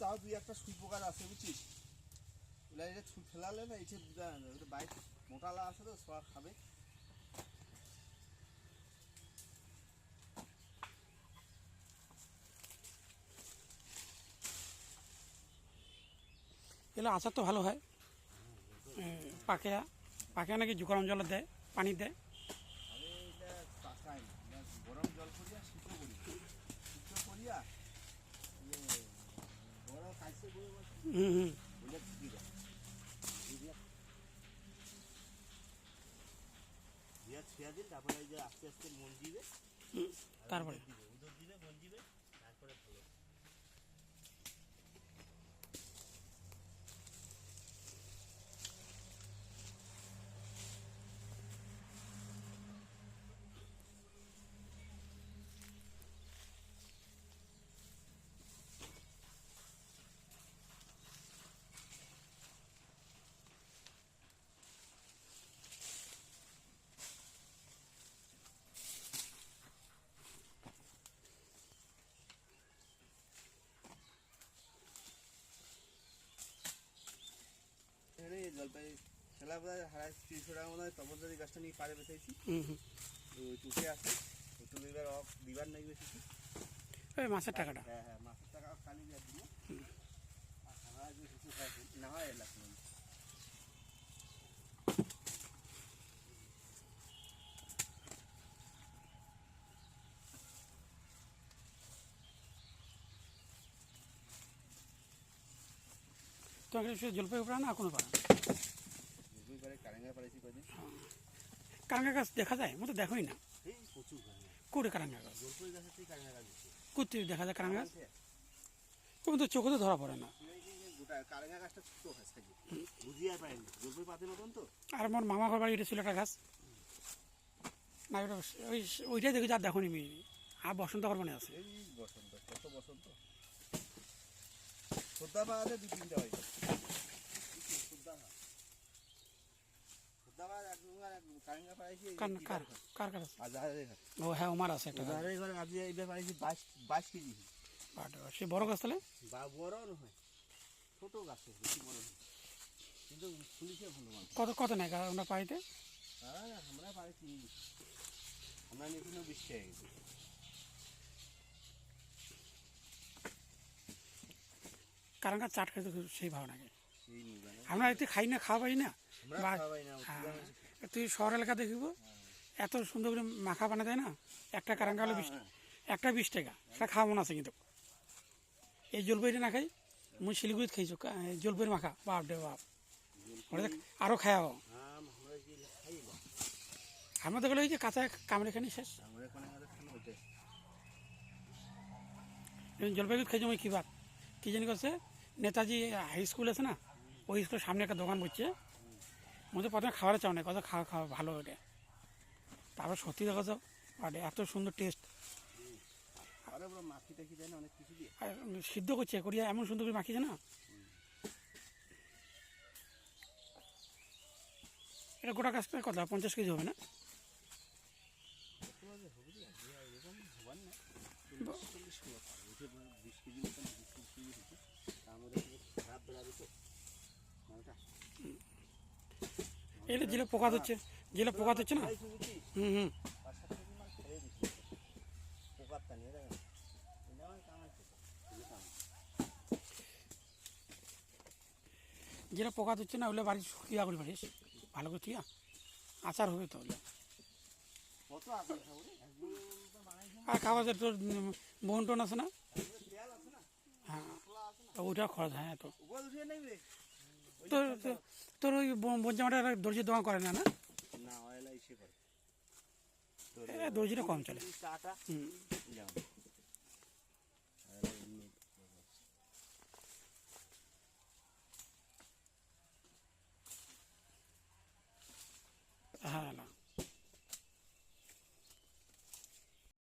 তাও দুই একটা সুই পোকার আছে বুঝছিস, ওগুলা এটা ছুট ফেলালে না এইটা বাইক মোটালা আছে তো সব খাবে। এগুলো আচার তো ভালো হয়। পাকে পাকে নাকি গরম জল দেয়, পানি দেয়। আরে এটা পাকাই না, গরম জল করিয়া সিদ্ধ করি, সিদ্ধ করিয়া বড় কাছে বড় বলে দিয়া দিয়া ছিয়া দিন, তারপরে এই যে আস্তে আস্তে মন দিবে, তারপরে উদর দিবে মন দিবে, তারপরে ভালো। জলপাই খেলা বোধ হয় 300 টাকা মনে হয় তপনদারি গাছটা নিয়ে পাড়ে বেঁচেছি, ওই টুকে আছে, ওই টুকে দিবার নাই বেশি ওই মাছের টাকাটা। হ্যাঁ হ্যাঁ, মাছের টাকা কালি দিয়ে দিব, আর খাওয়া কিছু খাইছি না হয় এলাকা তোমাকে জলপাই পাড়া না কোনো পাড়া? পারে কারেঙ্গা পাড়াইছি কদিন। কারাঙ্গা গাছ দেখা যায়? মতো দেখোই না। এই প্রচুর কারেঙ্গা। কোটে কারাঙ্গা গাছ? জলপাই গাছের থেকে কারেঙ্গা গাছ দিচ্ছে। কোথায় দেখা যায় কারাঙ্গা গাছ? কোনো তো চোখে তো ধরা পড়ে না। গোটা কারেঙ্গা গাছটা ছোট গাছ থাকে, বুঝিয়ে আর পারেনি, জলপাই পাতের মতন তো। আর আমার মামা ঘর বাড়ি এটা ছিল একটা গাছ না, ওটা ওইটাই দেখে যা দেখো নি মেয়ে। আর বসন্ত ঘর মানে আছে। এই বসন্ত, কত বসন্ত। সদ্যা পাওয়াতে 2-3টা হয় সদ্যা না, সদ্যা পাওয়া এক কারেঙ্গা পাড়াইছি। কার কার কার আছে? আজাহারের ঘর। ও হ্যাঁ, ওমার আছে একটা। আজাহারের ঘরে আজ এইবার পাড়াইছি 22 কেজি। সে বড় গাছ তাহলে? বা বড় নয়, ছোট গাছ, বেশি বড় নয়, কিন্তু ফুলিছে ভালো মানুষ। কত কত নেয় আমরা পাইতে? আমরা পাড়াইছি, আমরা নিয়েছিল 20 টাকা কেজি। কারাঙ্গা চাট খেতে সেই ভালো লাগে। সেই নিবা না, আমরা এতে খাই না, খাওয়া পাই না। আমরা খাওয়াই না। তুই শহর এলাকা দেখিব এত সুন্দর করে মাখা বানা দেয় না, একটা কারাঙ্গা হলো 20 টাকা। সেটা খাওয়া মনে আছে কিন্তু। এই জলপাইটা না খাই, মুই শিলিগুড়িতে খাইছো জলপাইয়ের মাখা, বাপ রে বাপ, ওটা আরও খাওয়া। আমরা তো গেলে ওই যে কাঁচা কামড়ে খানি শেষ। জলপাইগুড়ি খাইছো ওই কী বাপ, কী জানি করছে, নেতাজি হাই স্কুল আছে না, ওই স্কুলের সামনে একটা দোকান বসছে। মধ্যে প্রথমে খাওয়ার চাও না, কত খাওয়া খাওয়া ভালো ওটা। তারপর সত্যি দেখো তো এত সুন্দর টেস্ট। আর সিদ্ধ করছে করিয়া এমন সুন্দর করে মাখিয়েছে না। এটা গোটা গাছটা কত 50 কেজি হবে না? এটা যেটা পোকা ধরছে, যেটা পোকা ধরছে না। হুম। যেটা পোকা ধরছে না ওগুলো বাড়ি শুকিয়া করে পারিস ভালো করে, ঠিক আচার হবে তো ওগুলো। আর খাওয়া যায় তোর বোন টোন আছে না? হ্যাঁ, ওইটা খরচ। হ্যাঁ, তো তোর তোর ওই বোন জামাটা দর্জির দোকান করে না? না, দর্জিটা কম চলে। হুম।